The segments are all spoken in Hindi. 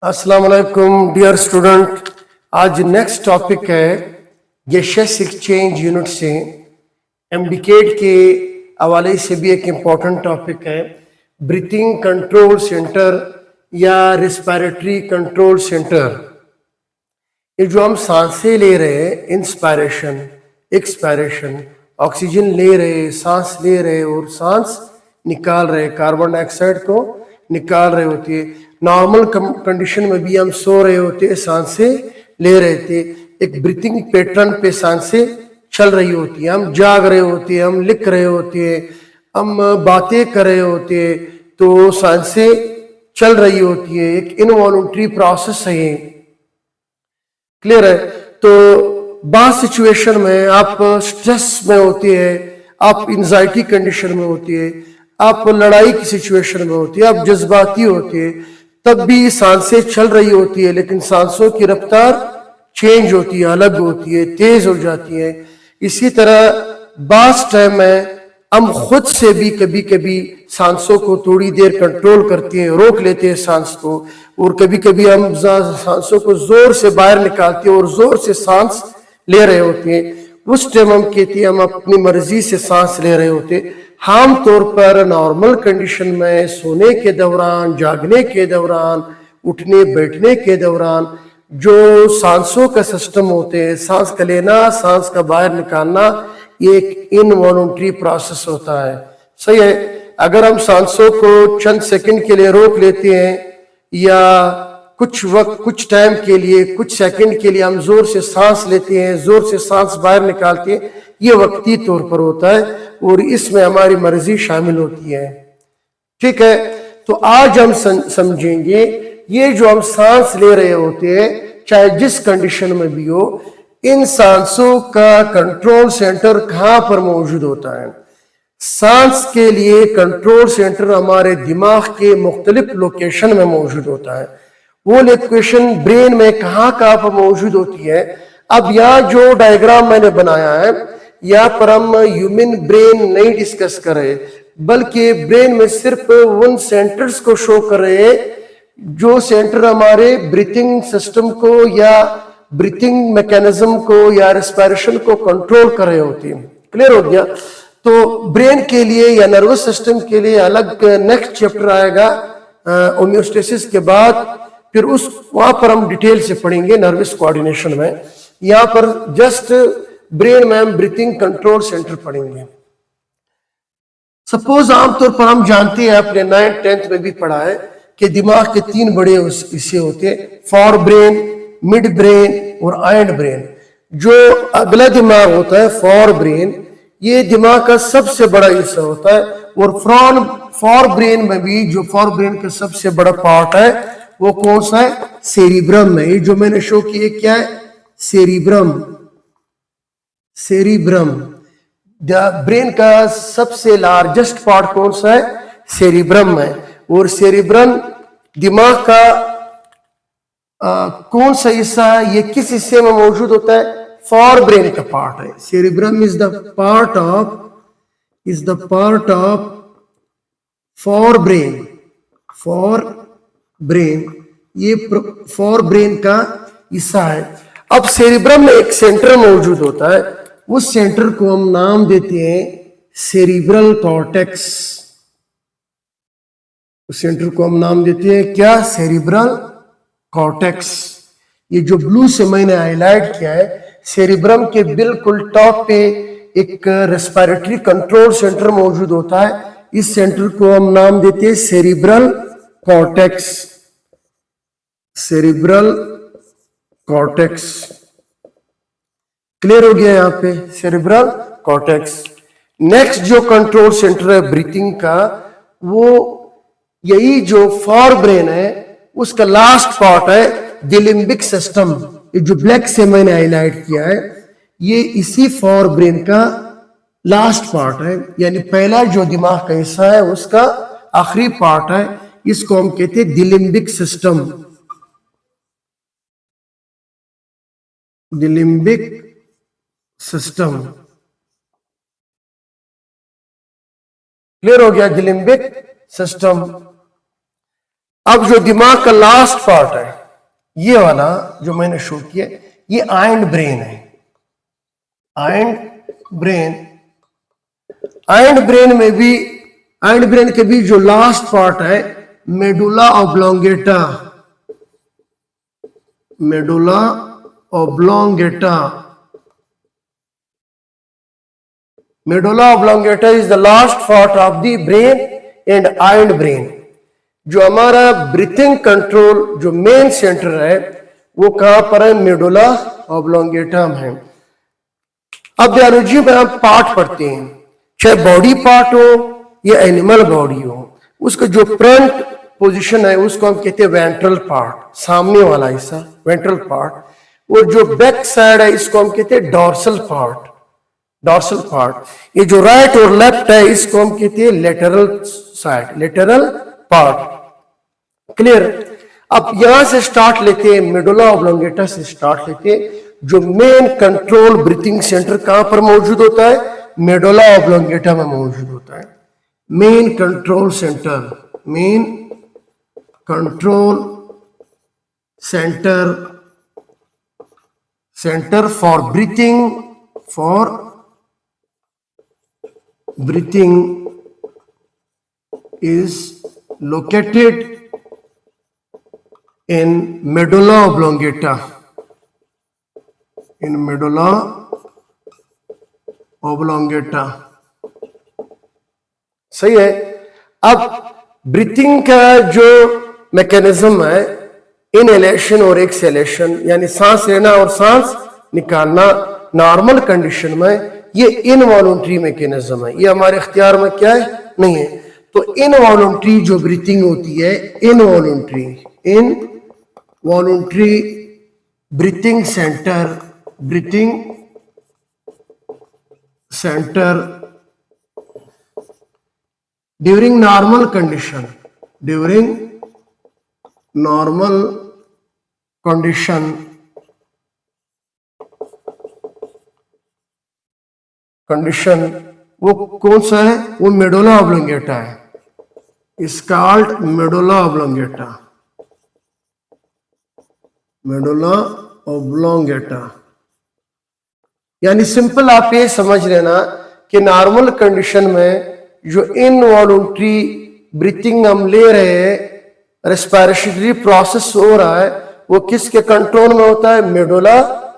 अस्सलाम वालेकुम डियर स्टूडेंट। आज नेक्स्ट टॉपिक है गैसियस एक्सचेंज यूनिट से एमडीकेट के हवाले से भी एक इम्पॉर्टेंट टॉपिक है। ब्रीथिंग कंट्रोल सेंटर या रिस्पिरेटरी कंट्रोल सेंटर, ये जो हम सांसें ले रहे हैं, इंस्पायरेशन एक्सपायरेशन, ऑक्सीजन ले रहे, सांस ले रहे और सांस निकाल रहे, कार्बन डाइऑक्साइड को निकाल रहे होते हैं। नॉर्मल कंडीशन में भी हम सो रहे होते, सांसें ले रहे थे, एक ब्रीथिंग पैटर्न पे सांसें चल रही होती है। हम जाग रहे होते हैं, हम लिख रहे होते हैं, हम बातें कर रहे होते हैं, तो सांसें चल रही होती है। एक इनवॉलंटरी प्रोसेस है ये, क्लियर है। तो बाद सिचुएशन में आप स्ट्रेस में होते हैं, आप इंजाइटी कंडीशन में होती है, आप लड़ाई की सिचुएशन में होती है, आप जज्बाती होते हैं, तब भी सांसें चल रही होती है, लेकिन सांसों की रफ्तार चेंज होती है, अलग होती है, तेज हो जाती है। इसी तरह बास टाइम में हम खुद से भी कभी कभी सांसों को थोड़ी देर कंट्रोल करते हैं, रोक लेते हैं सांस को, और कभी कभी हम सांसों को जोर से बाहर निकालते हैं और जोर से सांस ले रहे होते हैं। उस टाइम हम कहते हैं हम अपनी मर्जी से सांस ले रहे होते हैं। आम तौर पर नॉर्मल कंडीशन में सोने के दौरान, जागने के दौरान, उठने बैठने के दौरान जो सांसों का सिस्टम होते हैं, सांस का लेना, सांस का बाहर निकालना, ये एक इनवॉलंटरी प्रोसेस होता है। सही है। अगर हम सांसों को चंद सेकंड के लिए रोक लेते हैं या कुछ वक्त, कुछ टाइम के लिए, कुछ सेकंड के लिए हम जोर से सांस लेते हैं, जोर से सांस बाहर निकालते हैं, ये वक्ती तौर पर होता है और इसमें हमारी मर्जी शामिल होती है। ठीक है। तो आज हम समझेंगे ये जो हम सांस ले रहे होते हैं, चाहे जिस कंडीशन में भी हो, इन सांसों का कंट्रोल सेंटर कहां पर मौजूद होता है। सांस के लिए कंट्रोल सेंटर हमारे दिमाग के मुख्तलिफ लोकेशन में मौजूद होता है। वो लोकेशन ब्रेन में कहां पर मौजूद होती है। अब यहाँ जो डायग्राम मैंने बनाया है, यहाँ पर हम ह्यूमन ब्रेन नहीं डिस्कस कर रहे, बल्कि ब्रेन में सिर्फ उन सेंटर्स को शो कर रहे हैं जो सेंटर हमारे ब्रीथिंग सिस्टम को या ब्रीथिंग मैकेनिज्म को या रेस्पिरेशन को कंट्रोल कर रहे होते हैं। क्लियर हो गया। तो ब्रेन के लिए या नर्वस सिस्टम के लिए अलग नेक्स्ट चैप्टर आएगा होम्योस्टेसिस के बाद, फिर उस वहां पर हम डिटेल से पढ़ेंगे नर्वस कोऑर्डिनेशन में। यहाँ पर जस्ट ब्रेन में हम ब्रीथिंग कंट्रोल सेंटर पढ़ेंगे। सपोज आमतौर पर हम जानते हैं, अपने 9th 10th में भी पढ़ा है कि दिमाग के 3 बड़े हिस्से होते हैं, फॉर ब्रेन, मिड ब्रेन और आइंड ब्रेन। जो अगला दिमाग होता है फॉर ब्रेन, ये दिमाग का सबसे बड़ा हिस्सा होता है। और फॉर ब्रेन में भी जो फॉर ब्रेन का सबसे बड़ा पार्ट है वो कौन सा है, सेरिब्रम है। ये जो मैंने शो किया क्या है, सेरिब्रम। सेरिब्रम ब्रेन का सबसे लार्जेस्ट पार्ट कौन सा है, सेरिब्रम है। और सेरिब्रम दिमाग का कौन सा हिस्सा है, ये किस हिस्से में मौजूद होता है, फॉर ब्रेन का पार्ट है। Cerebrum is the part of for brain, ये फॉर ब्रेन का हिस्सा है। अब सेरिब्रम में एक सेंटर मौजूद होता है, उस सेंटर को हम नाम देते हैं सेरिब्रल कॉर्टेक्स। उस सेंटर को हम नाम देते हैं क्या, सेरिब्रल कॉर्टेक्स। ये जो ब्लू से मैंने हाईलाइट किया है, सेरिब्रम के बिल्कुल टॉप पे एक रेस्पिरेटरी कंट्रोल सेंटर मौजूद होता है। इस सेंटर को हम नाम देते हैं cerebral cortex. Cerebral cortex clear हो गया यहाँ पे, सेरिब्रल कॉर्टेक्स। नेक्स्ट जो कंट्रोल सेंटर है ब्रीथिंग का, वो यही जो फॉर ब्रेन है उसका लास्ट पार्ट है द लिम्बिक सिस्टम। ये जो ब्लैक से मैंने हाईलाइट किया है, ये इसी फॉर ब्रेन का लास्ट पार्ट है, यानी पहला जो दिमाग का हिस्सा है उसका आखिरी पार्ट है। इसको हम कहते हैं the limbic system. The limbic system clear हो गया, द लिम्बिक सिस्टम। अब जो दिमाग का लास्ट पार्ट है, ये वाला जो मैंने शो किया, ये आइंड ब्रेन है। आइंड ब्रेन, आइंड ब्रेन में भी, आइंड ब्रेन के भी जो लास्ट पार्ट है medulla oblongata, medulla oblongata, medulla oblongata is the last part of the brain and hind brain। जो हमारा ब्रीथिंग कंट्रोल जो मेन सेंटर है वो कहां पर है, मेडुला ऑब्लोंगेटा में है। अब बायोलॉजी में हम पार्ट पढ़ते हैं, चाहे बॉडी पार्ट हो या एनिमल बॉडी हो, उसका जो फ्रंट पोजीशन है उसको हम कहते हैं वेंट्रल पार्ट, सामने वाला हिस्सा वेंट्रल पार्ट, और जो बैक साइड है इसको हम कहते हैं डॉर्सल पार्ट, डॉर्सल पार्ट। ये जो राइट और लेफ्ट है इसको हम कहते हैं lateral side, lateral part. Clear. अब यहां से स्टार्ट लेते हैं, मेडुला ऑब्लोंगेटा से स्टार्ट लेते हैं। जो मेन कंट्रोल ब्रीथिंग सेंटर कहां पर मौजूद होता है, मेडुला ऑब्लोंगेटा में मौजूद होता है। Main control centre, main control centre, centre for breathing, for breathing is located in medulla oblongata, in medulla oblongata। सही है। अब ब्रीथिंग का जो मैकेनिज्म है, इनहेलेशन और एक्सहेलेशन, यानी सांस लेना और सांस निकालना, नॉर्मल कंडीशन में ये इनवॉलंटरी मैकेनिज्म है, ये हमारे इख्तियार में क्या है, नहीं है। तो इनवॉलंटरी जो ब्रीथिंग होती है, involuntary, involuntary breathing centre, breathing centre during normal condition, during normal condition, condition वो कौन सा है, वो मेडुला ऑब्लोंगेटा है, is called medulla oblongata, medulla oblongata. यानी सिंपल आप ये समझ लेना कि नॉर्मल कंडीशन में जो इनवॉलंटरी ब्रीथिंग हम ले रहे हैं, रेस्पिरेटरी प्रोसेस हो रहा है, वो किसके कंट्रोल में होता है, मेडुला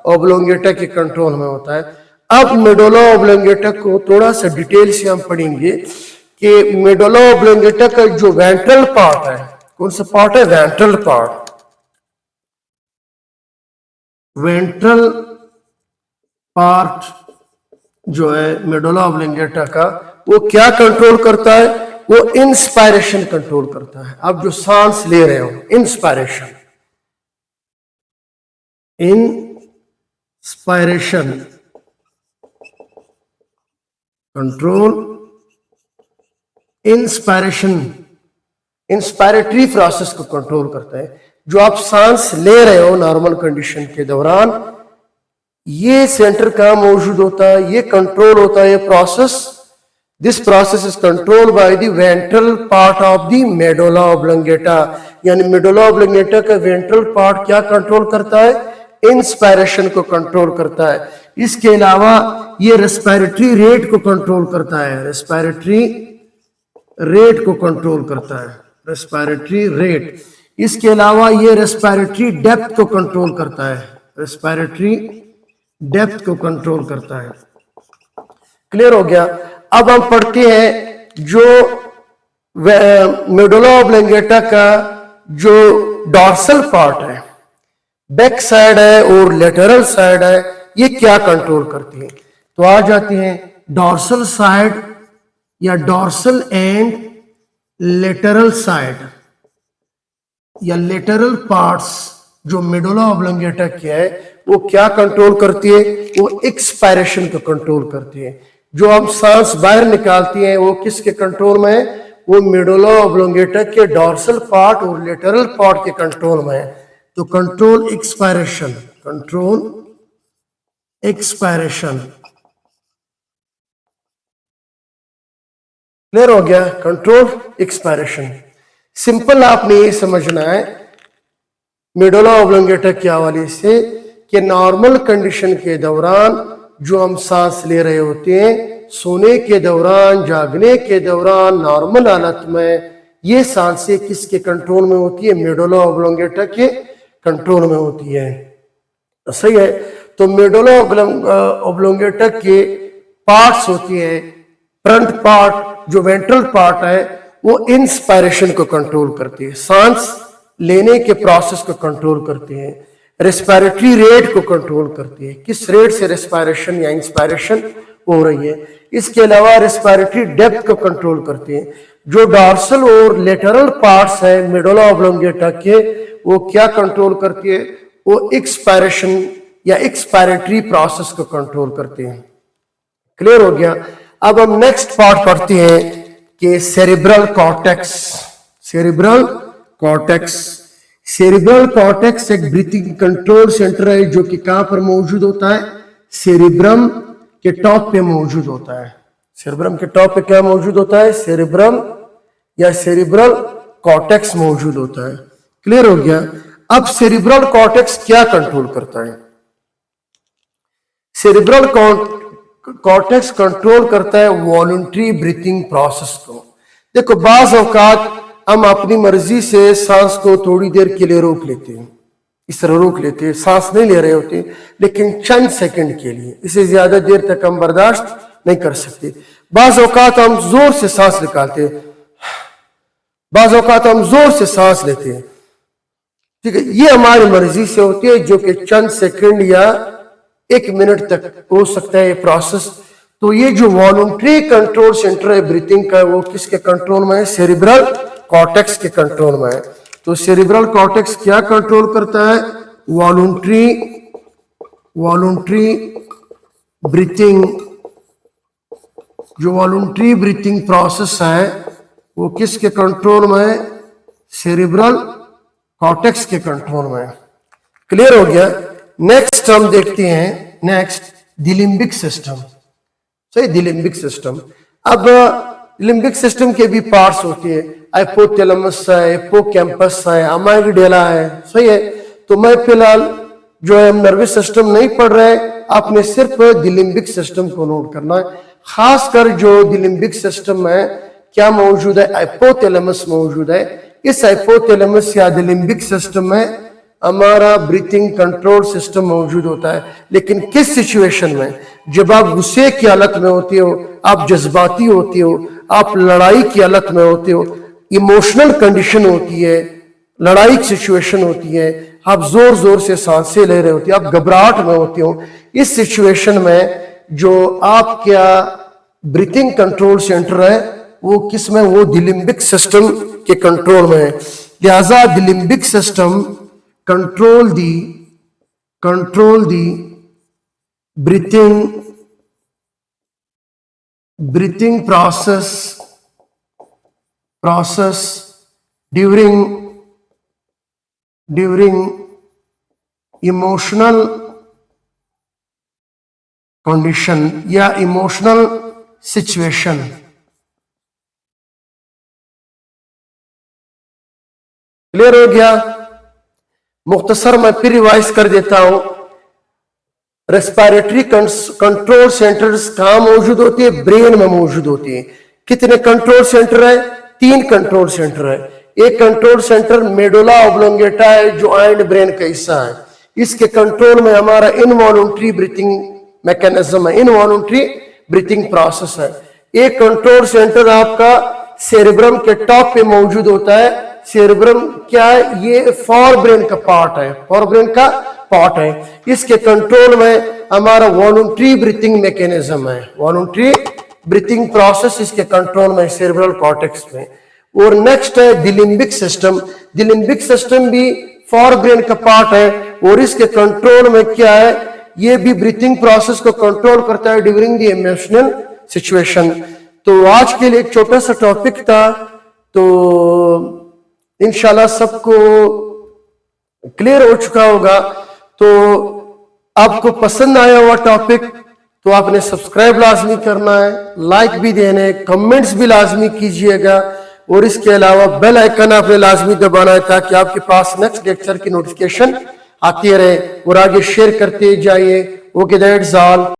ऑब्लोंगेटा के कंट्रोल में होता है। अब मेडुला ऑब्लोंगेटा को थोड़ा सा डिटेल से हम पढ़ेंगे कि मेडुला ऑब्लोंगेटा का जो वेंट्रल पार्ट है, कौन सा पार्ट है, वेंट्रल पार्ट, वेंट्रल पार्ट जो है मेडुला ऑब्लोंगेटा का, वो क्या कंट्रोल करता है, वो इंस्पायरेशन कंट्रोल करता है। अब जो सांस ले रहे हो, inspiration, inspiration control, inspiration, inspiratory process को कंट्रोल करता है। जो आप सांस ले रहे हो नॉर्मल कंडीशन के दौरान, ये सेंटर कहां मौजूद होता है, ये कंट्रोल होता है, ये process, this process is controlled by the ventral part of the medulla oblongata. यानी मेडुला ऑब्लोंगेटा का वेंट्रल पार्ट क्या कंट्रोल करता है, इंस्पायरेशन को कंट्रोल करता है। इसके अलावा ये रेस्पिरेटरी रेट को कंट्रोल करता है, रेस्पिरेटरी रेट को कंट्रोल करता है, रेस्पिरेटरी रेट। इसके अलावा ये रेस्पिरेटरी डेप्थ को कंट्रोल करता है, रेस्पिरेटरी डेप्थ को कंट्रोल करता है। क्लियर हो गया। अब हम पढ़ते हैं जो मेडुला ऑब्लोंगेटा का जो डॉर्सल पार्ट है, बैक साइड है और लेटरल साइड है, ये क्या कंट्रोल करती है। तो आ जाते हैं डॉर्सल साइड या डॉर्सल एंड लेटरल साइड या लेटरल पार्ट्स जो मेडुला ऑब्लोंगेटा की है, वो क्या कंट्रोल करती है, वो एक्सपायरेशन को कंट्रोल करती है। जो हम सांस बाहर निकालती हैं वो किसके कंट्रोल में है, वो मेडुला ऑब्लोंगेटा के डॉर्सल पार्ट और लेटरल पार्ट के कंट्रोल में है। तो control expiration, control expiration, clear हो गया, कंट्रोल एक्सपायरेशन। सिंपल आपने ये समझना है मेडुला ऑब्लोंगेटा के हवाले से कि नॉर्मल कंडीशन के दौरान जो हम सांस ले रहे होते हैं, सोने के दौरान, जागने के दौरान, नॉर्मल हालत में, ये सांसें किसके कंट्रोल में होती है? मेडुला ऑब्लोंगेटा के कंट्रोल में होती है। सही है। तो मेडुला ऑब्लोंगेटा के पार्ट्स होती है। फ्रंट पार्ट जो वेंट्रल पार्ट है वो इंस्पायरेशन को कंट्रोल करती है, सांस लेने के प्रोसेस को कंट्रोल करती है। रेस्पिरेटरी रेट को कंट्रोल करती है, किस रेट से रेस्पिरेशन या इंस्पायरेशन हो रही है। इसके अलावा रेस्पिरेटरी डेप्थ को कंट्रोल करती है। जो डॉर्सल और लेटरल पार्ट्स है मेडुला ऑब्लोंगेटा के, वो क्या कंट्रोल करती है? वो एक्सपायरेशन या एक्सपायरेटरी प्रोसेस को कंट्रोल करते हैं। क्लियर हो गया। अब हम नेक्स्ट पार्ट पढ़ते हैं कि cerebral cortex. Cerebral cortex, cerebral cortex एक ब्रीथिंग कंट्रोल सेंटर है जो कि कहां पर मौजूद होता है? सेरिब्रम के टॉप पे मौजूद होता है। सेरिब्रम के टॉप पे क्या मौजूद होता है? सेरिब्रम या सेरिब्रल कॉर्टेक्स मौजूद होता है। क्लियर हो गया। अब सेरिब्रल कॉर्टेक्स क्या कंट्रोल करता है? सेरिब्रल कॉर्टेक्स कंट्रोल करता है वॉलंटरी ब्रीथिंग प्रोसेस को। देखो, बाज औकात हम अपनी मर्जी से सांस को थोड़ी देर के लिए रोक लेते हैं, इस तरह रोक लेते हैं, सांस नहीं ले रहे होते, लेकिन चंद सेकंड के लिए, इससे ज्यादा देर तक हम बर्दाश्त नहीं कर सकते। बाज औकात हम जोर से सांस निकालते हैं, बाज औकात हम जोर से सांस लेते हैं। ठीक है, ये हमारी मर्जी से होती है, जो कि चंद सेकंड या 1 मिनट तक हो सकता है ये प्रोसेस। तो ये जो वॉलंटरी कंट्रोल सेंटर है ब्रीथिंग का, वो किसके कंट्रोल में है? सेरिब्रल कॉर्टेक्स के कंट्रोल में है। तो सेरिब्रल कॉर्टेक्स क्या कंट्रोल करता है? वॉलंटरी ब्रीथिंग, जो वॉलंटरी ब्रीथिंग प्रोसेस है वो किसके कंट्रोल में है? सेरिब्रल कॉर्टेक्स के कंट्रोल में है। क्लियर हो गया। नेक्स्ट हम देखते हैं, नेक्स्ट द लिम्बिक सिस्टम। सही, द लिम्बिक सिस्टम। अब लिम्बिक सिस्टम के भी पार्ट्स होते हैं, हाइपोथैलेमस है, हिप्पोकैम्पस है, अमाइगडाला है। सही है। तो मैं फिलहाल जो है नर्वस सिस्टम नहीं पढ़ रहे, आपने सिर्फ द लिम्बिक सिस्टम को नोट करना है। खासकर जो द लिम्बिक सिस्टम में क्या मौजूद है? हाइपोथैलेमस मौजूद है। इस हाइपोथैलेमस या द लिम्बिक सिस्टम में हमारा ब्रीथिंग कंट्रोल सिस्टम मौजूद होता है। लेकिन किस सिचुएशन में? जब आप गुस्से की हालत में होते हो, आप जज्बाती होते हो, आप लड़ाई की हालत में होते हो, इमोशनल कंडीशन होती है, लड़ाई की सिचुएशन होती है, आप जोर जोर से सांसें ले रहे होते हो, आप घबराहट में होते हो। इस सिचुएशन में जो आपका ब्रीथिंग कंट्रोल सेंटर है वो किस में? वो द लिम्बिक सिस्टम के कंट्रोल में है। लिहाजा the limbic system control the breathing process during emotional condition या emotional situation। क्लियर हो गया। मुख्तसर मैं फिर रिवाइज कर देता हूं। रेस्पिरेटरी कंट्रोल सेंटर्स कहां मौजूद होती है? ब्रेन में मौजूद होती है। कितने कंट्रोल सेंटर है? 3 कंट्रोल सेंटर है। एक कंट्रोल सेंटर मेडुला ऑब्लोंगेटा है जो आइंड ब्रेन का हिस्सा है। इसके कंट्रोल में हमारा इनवॉलंटरी ब्रीथिंग मैकेनिज्म है, इनवॉलंटरी ब्रीथिंग प्रोसेस है। एक कंट्रोल सेंटर आपका सेरिब्रम के टॉप पे मौजूद होता है। सेरिब्रम क्या है? ये फॉर ब्रेन का पार्ट है, फॉर ब्रेन का पार्ट है। इसके कंट्रोल में हमारा वॉलंटरी ब्रीथिंग मैकेनिज्म है, वॉलंटरी ब्रीथिंग प्रोसेस इसके कंट्रोल में सेरिब्रल कॉर्टेक्स में। और नेक्स्ट है the limbic system. The limbic system भी फॉर ब्रेन का पार्ट है और इसके कंट्रोल में क्या है? ये भी ब्रीथिंग प्रोसेस को कंट्रोल करता है ड्यूरिंग द इमोशनल सिचुएशन। तो आज के लिए एक छोटा सा टॉपिक था, तो इंशाल्लाह सबको क्लियर हो चुका होगा। तो आपको पसंद आया हुआ टॉपिक तो आपने सब्सक्राइब लाजमी करना है, लाइक भी देने, कमेंट्स भी लाजमी कीजिएगा। और इसके अलावा बेल आइकन आपने लाजमी दबाना है ताकि आपके पास नेक्स्ट लेक्चर की नोटिफिकेशन आती रहे और आगे शेयर करते जाइए। Okay, that's all.